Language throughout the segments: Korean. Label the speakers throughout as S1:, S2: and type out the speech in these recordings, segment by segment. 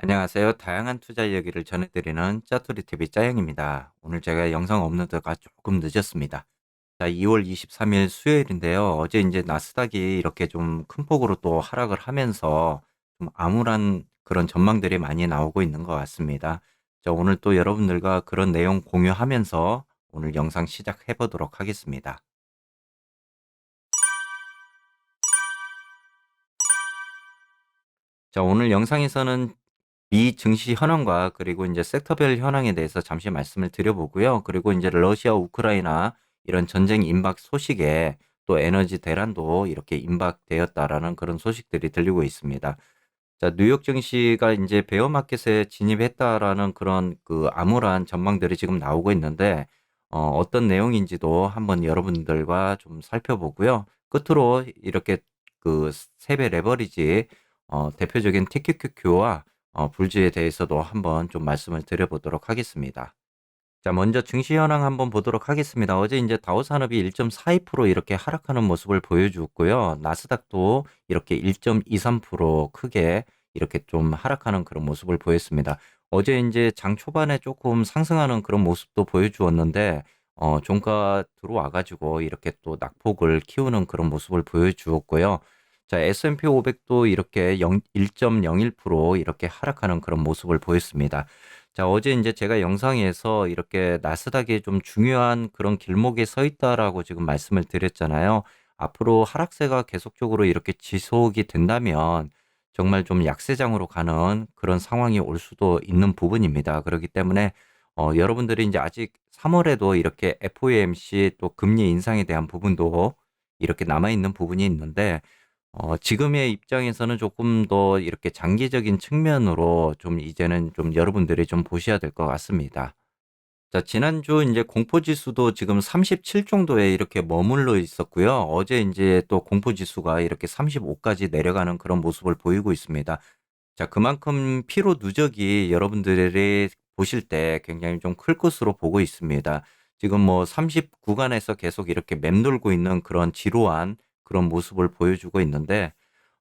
S1: 안녕하세요. 다양한 투자 이야기를 전해드리는 짜투리 TV 짜영입니다. 오늘 제가 영상 업로드가 조금 늦었습니다. 자, 2월 23일 수요일인데요. 어제 이제 나스닥이 이렇게 좀 큰 폭으로 또 하락을 하면서 좀 암울한 그런 전망들이 많이 나오고 있는 것 같습니다. 자, 오늘 또 여러분들과 그런 내용 공유하면서 오늘 영상 시작해 보도록 하겠습니다. 자, 오늘 영상에서는 미 증시 현황과 그리고 이제 섹터별 현황에 대해서 잠시 말씀을 드려보고요. 그리고 이제 러시아, 우크라이나 이런 전쟁 임박 소식에 또 에너지 대란도 이렇게 임박되었다라는 그런 소식들이 들리고 있습니다. 자, 뉴욕 증시가 이제 베어 마켓에 진입했다라는 그런 그 암울한 전망들이 지금 나오고 있는데, 어떤 내용인지도 한번 여러분들과 좀 살펴보고요. 끝으로 이렇게 그 세배 레버리지, 대표적인 TQQQ와 불지에 대해서도 한번 좀 말씀을 드려보도록 하겠습니다. 자, 먼저 증시 현황 한번 보도록 하겠습니다. 어제 이제 다우산업이 1.42% 이렇게 하락하는 모습을 보여주었고요. 나스닥도 이렇게 1.23% 크게 이렇게 좀 하락하는 그런 모습을 보였습니다. 어제 이제 장 초반에 조금 상승하는 그런 모습도 보여주었는데, 종가 들어와가지고 이렇게 또 낙폭을 키우는 그런 모습을 보여주었고요. 자, S&P 500도 이렇게 1.01% 이렇게 하락하는 그런 모습을 보였습니다. 자, 어제 이제 제가 영상에서 이렇게 나스닥이 좀 중요한 그런 길목에 서 있다라고 지금 말씀을 드렸잖아요. 앞으로 하락세가 계속적으로 이렇게 지속이 된다면 정말 좀 약세장으로 가는 그런 상황이 올 수도 있는 부분입니다. 그렇기 때문에 여러분들이 이제 아직 3월에도 이렇게 FOMC 또 금리 인상에 대한 부분도 이렇게 남아있는 부분이 있는데 지금의 입장에서는 조금 더 이렇게 장기적인 측면으로 좀 이제는 좀 여러분들이 좀 보셔야 될 것 같습니다. 자, 지난주 이제 공포지수도 지금 37 정도에 이렇게 머물러 있었고요. 어제 이제 또 공포지수가 이렇게 35까지 내려가는 그런 모습을 보이고 있습니다. 자, 그만큼 피로 누적이 여러분들이 보실 때 굉장히 좀 클 것으로 보고 있습니다. 지금 뭐 30 구간에서 계속 이렇게 맴돌고 있는 그런 지루한 그런 모습을 보여주고 있는데,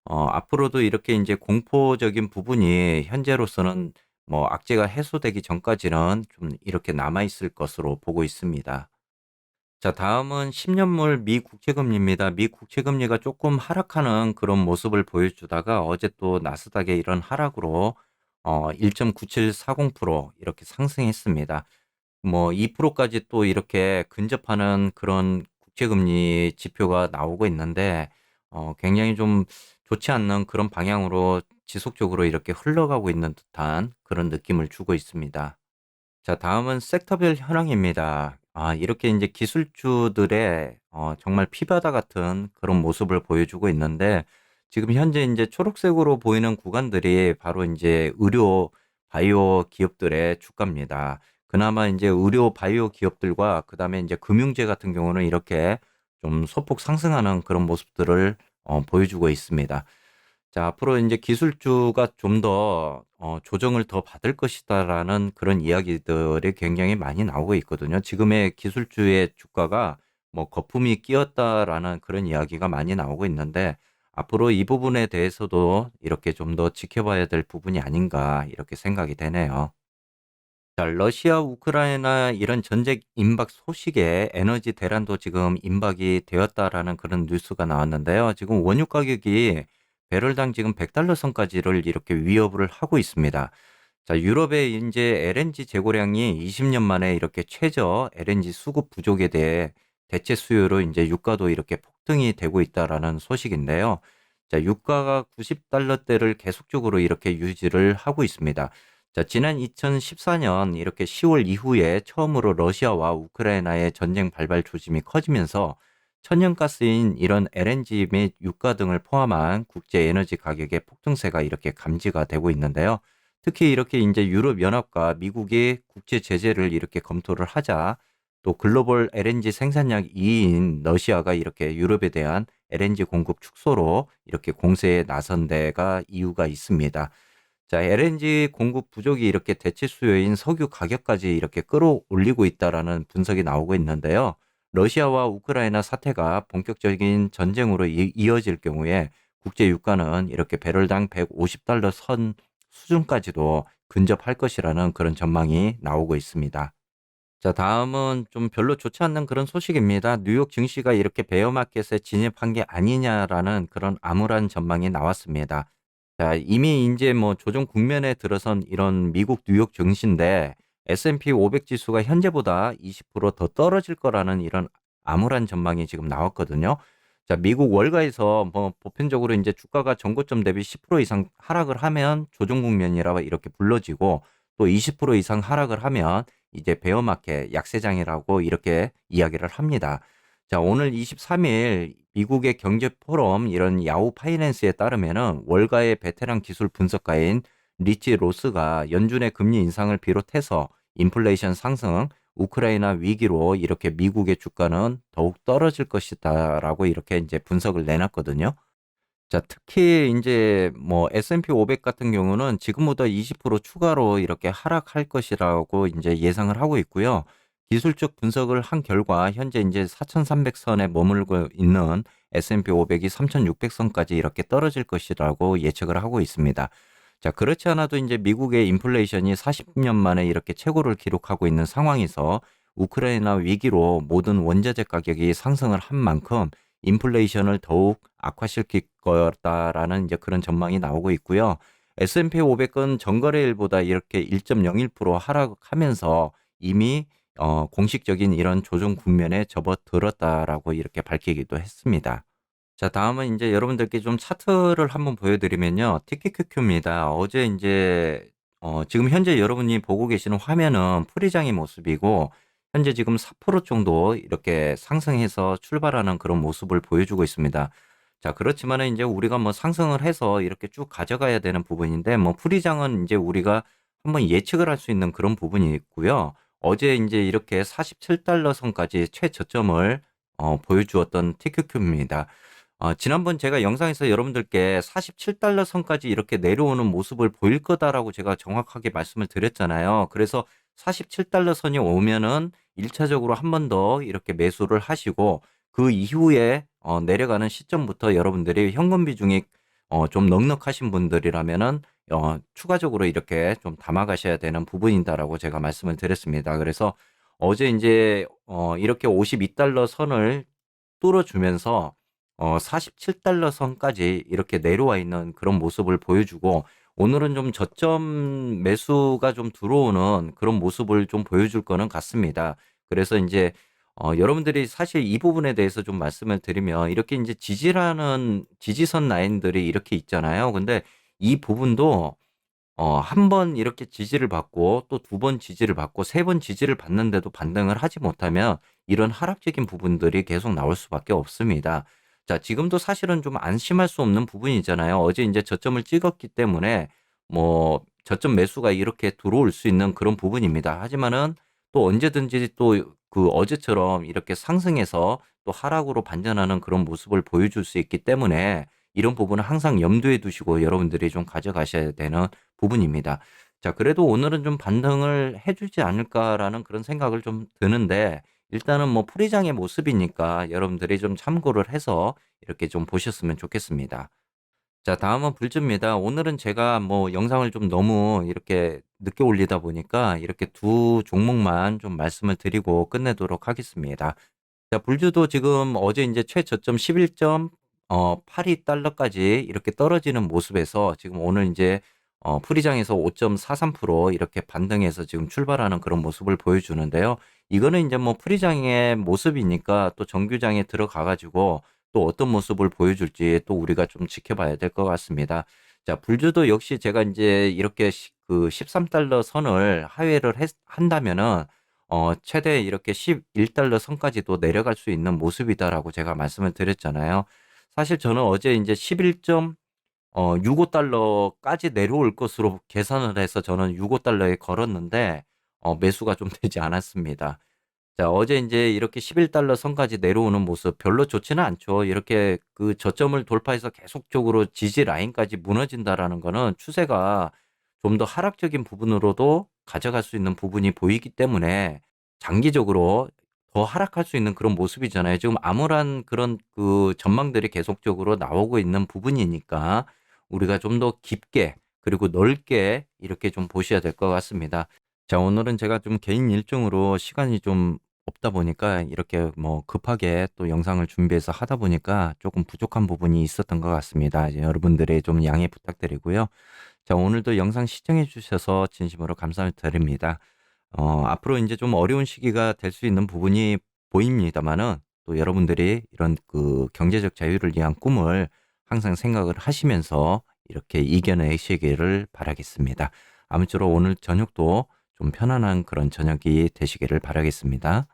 S1: 앞으로도 이렇게 이제 공포적인 부분이 현재로서는 뭐 악재가 해소되기 전까지는 좀 이렇게 남아있을 것으로 보고 있습니다. 자, 다음은 10년물 미 국채금리입니다. 미 국채금리가 조금 하락하는 그런 모습을 보여주다가 어제 또 나스닥의 이런 하락으로 1.9740% 이렇게 상승했습니다. 뭐 2%까지 또 이렇게 근접하는 그런 국채금리 지표가 나오고 있는데 굉장히 좀 좋지 않는 그런 방향으로 지속적으로 이렇게 흘러가고 있는 듯한 그런 느낌을 주고 있습니다. 자, 다음은 섹터별 현황입니다. 이렇게 이제 기술주들의 정말 피바다 같은 그런 모습을 보여주고 있는데, 지금 현재 이제 초록색으로 보이는 구간들이 바로 이제 의료 바이오 기업들의 주가입니다. 그나마 이제 의료 바이오 기업들과 그다음에 이제 금융재 같은 경우는 이렇게 좀 소폭 상승하는 그런 모습들을 보여주고 있습니다. 자, 앞으로 이제 기술주가 좀 더 조정을 더 받을 것이다라는 그런 이야기들이 굉장히 많이 나오고 있거든요. 지금의 기술주의 주가가 뭐 거품이 끼었다라는 그런 이야기가 많이 나오고 있는데, 앞으로 이 부분에 대해서도 이렇게 좀 더 지켜봐야 될 부분이 아닌가 이렇게 생각이 되네요. 자, 러시아, 우크라이나 이런 전쟁 임박 소식에 에너지 대란도 지금 임박이 되었다라는 그런 뉴스가 나왔는데요. 지금 원유 가격이 배럴당 지금 100달러 선까지를 이렇게 위협을 하고 있습니다. 자, 유럽의 이제 LNG 재고량이 20년 만에 이렇게 최저 LNG 수급 부족에 대해 대체 수요로 이제 유가도 이렇게 폭등이 되고 있다라는 소식인데요. 자, 유가가 90달러대를 계속적으로 이렇게 유지를 하고 있습니다. 자, 지난 2014년 이렇게 10월 이후에 처음으로 러시아와 우크라이나의 전쟁 발발 조짐이 커지면서 천연가스인 이런 LNG 및 유가 등을 포함한 국제 에너지 가격의 폭등세가 이렇게 감지가 되고 있는데요. 특히 이렇게 이제 유럽연합과 미국이 국제 제재를 이렇게 검토를 하자 또 글로벌 LNG 생산량 2위인 러시아가 이렇게 유럽에 대한 LNG 공급 축소로 이렇게 공세에 나선 데가 이유가 있습니다. 자, LNG 공급 부족이 이렇게 대체 수요인 석유 가격까지 이렇게 끌어올리고 있다라는 분석이 나오고 있는데요. 러시아와 우크라이나 사태가 본격적인 전쟁으로 이어질 경우에 국제 유가는 이렇게 배럴당 150달러 선 수준까지도 근접할 것이라는 그런 전망이 나오고 있습니다. 자, 다음은 좀 별로 좋지 않는 그런 소식입니다. 뉴욕 증시가 이렇게 베어마켓에 진입한 게 아니냐라는 그런 암울한 전망이 나왔습니다. 자, 이미 이제 뭐 조정 국면에 들어선 이런 미국 뉴욕 증시인데 S&P 500 지수가 현재보다 20%더 떨어질 거라는 이런 암울한 전망이 지금 나왔거든요. 자, 미국 월가에서 뭐 보편적으로 이제 주가가 전고점 대비 10% 이상 하락을 하면 조정 국면이라고 이렇게 불러지고 또 20% 이상 하락을 하면 이제 베어마켓 약세장이라고 이렇게 이야기를 합니다. 자, 오늘 23일 미국의 경제 포럼 이런 야후 파이낸스에 따르면은 월가의 베테랑 기술 분석가인 리치 로스가 연준의 금리 인상을 비롯해서 인플레이션 상승, 우크라이나 위기로 이렇게 미국의 주가는 더욱 떨어질 것이다라고 이렇게 이제 분석을 내놨거든요. 자, 특히 이제 뭐 S&P 500 같은 경우는 지금보다 20% 추가로 이렇게 하락할 것이라고 이제 예상을 하고 있고요. 기술적 분석을 한 결과 현재 이제 4,300선에 머물고 있는 S&P 500이 3,600선까지 이렇게 떨어질 것이라고 예측을 하고 있습니다. 자, 그렇지 않아도 이제 미국의 인플레이션이 40년 만에 이렇게 최고를 기록하고 있는 상황에서 우크라이나 위기로 모든 원자재 가격이 상승을 한 만큼 인플레이션을 더욱 악화시킬 거다라는 이제 그런 전망이 나오고 있고요. S&P 500은 전거래일보다 이렇게 1.01% 하락하면서 이미 공식적인 이런 조정 국면에 접어들었다라고 이렇게 밝히기도 했습니다. 자, 다음은 이제 여러분들께 좀 차트를 한번 보여드리면요. TQQQ입니다. 어제 이제 지금 현재 여러분이 보고 계시는 화면은 프리장의 모습이고 현재 지금 4% 정도 이렇게 상승해서 출발하는 그런 모습을 보여주고 있습니다. 자, 그렇지만은 이제 우리가 뭐 상승을 해서 이렇게 쭉 가져가야 되는 부분인데 뭐 프리장은 이제 우리가 한번 예측을 할 수 있는 그런 부분이 있고요. 어제 이제 이렇게 47달러 선까지 최저점을 보여주었던 TQQ입니다. 지난번 제가 영상에서 여러분들께 47달러 선까지 이렇게 내려오는 모습을 보일 거다라고 제가 정확하게 말씀을 드렸잖아요. 그래서 47달러 선이 오면은 1차적으로 한 번 더 이렇게 매수를 하시고 그 이후에 내려가는 시점부터 여러분들이 현금 비중이 좀 넉넉하신 분들이라면은 추가적으로 이렇게 좀 담아 가셔야 되는 부분이다라고 제가 말씀을 드렸습니다. 그래서 어제 이제 이렇게 52달러 선을 뚫어주면서 47달러 선까지 이렇게 내려와 있는 그런 모습을 보여주고 오늘은 좀 저점 매수가 좀 들어오는 그런 모습을 좀 보여줄 거는 같습니다. 그래서 이제 여러분들이 사실 이 부분에 대해서 좀 말씀을 드리면 이렇게 이제 지지라는 지지선 라인들이 이렇게 있잖아요. 근데 이 부분도 한 번 이렇게 지지를 받고 또 두 번 지지를 받고 세 번 지지를 받는데도 반등을 하지 못하면 이런 하락적인 부분들이 계속 나올 수밖에 없습니다. 자, 지금도 사실은 좀 안심할 수 없는 부분이잖아요. 어제 이제 저점을 찍었기 때문에 뭐 저점 매수가 이렇게 들어올 수 있는 그런 부분입니다. 하지만은 또 언제든지 또 그 어제처럼 이렇게 상승해서 또 하락으로 반전하는 그런 모습을 보여줄 수 있기 때문에 이런 부분은 항상 염두에 두시고 여러분들이 좀 가져가셔야 되는 부분입니다. 자, 그래도 오늘은 좀 반등을 해주지 않을까라는 그런 생각을 좀 드는데 일단은 뭐 프리장의 모습이니까 여러분들이 좀 참고를 해서 이렇게 좀 보셨으면 좋겠습니다. 자, 다음은 불주입니다. 오늘은 제가 뭐 영상을 좀 너무 이렇게 늦게 올리다 보니까 이렇게 두 종목만 좀 말씀을 드리고 끝내도록 하겠습니다. 자, 불주도 지금 어제 이제 최저점 11.82달러까지 이렇게 떨어지는 모습에서 지금 오늘 이제 프리장에서 5.43% 이렇게 반등해서 지금 출발하는 그런 모습을 보여주는데요. 이거는 이제 뭐 프리장의 모습이니까 또 정규장에 들어가 가지고 또 어떤 모습을 보여줄지 또 우리가 좀 지켜봐야 될 것 같습니다. 자, 불주도 역시 제가 이제 이렇게 그 13달러 선을 하회를 한다면은 최대 이렇게 11달러 선까지도 내려갈 수 있는 모습이다라고 제가 말씀을 드렸잖아요. 사실 저는 어제 이제 65달러까지 내려올 것으로 계산을 해서 저는 65달러에 걸었는데 매수가 좀 되지 않았습니다. 자, 어제 이제 이렇게 11달러 선까지 내려오는 모습 별로 좋지는 않죠. 이렇게 그 저점을 돌파해서 계속적으로 지지 라인까지 무너진다라는 거는 추세가 좀 더 하락적인 부분으로도 가져갈 수 있는 부분이 보이기 때문에 장기적으로 더 하락할 수 있는 그런 모습이잖아요. 지금 암울한 그런 그 전망들이 계속적으로 나오고 있는 부분이니까 우리가 좀 더 깊게 그리고 넓게 이렇게 좀 보셔야 될 것 같습니다. 자, 오늘은 제가 좀 개인 일정으로 시간이 좀 없다 보니까 이렇게 뭐 급하게 또 영상을 준비해서 하다 보니까 조금 부족한 부분이 있었던 것 같습니다. 이제 여러분들의 좀 양해 부탁드리고요. 자, 오늘도 영상 시청해 주셔서 진심으로 감사드립니다. 앞으로 이제 좀 어려운 시기가 될 수 있는 부분이 보입니다만은 또 여러분들이 이런 그 경제적 자유를 위한 꿈을 항상 생각을 하시면서 이렇게 이겨내시기를 바라겠습니다. 아무쪼록 오늘 저녁도 좀 편안한 그런 저녁이 되시기를 바라겠습니다.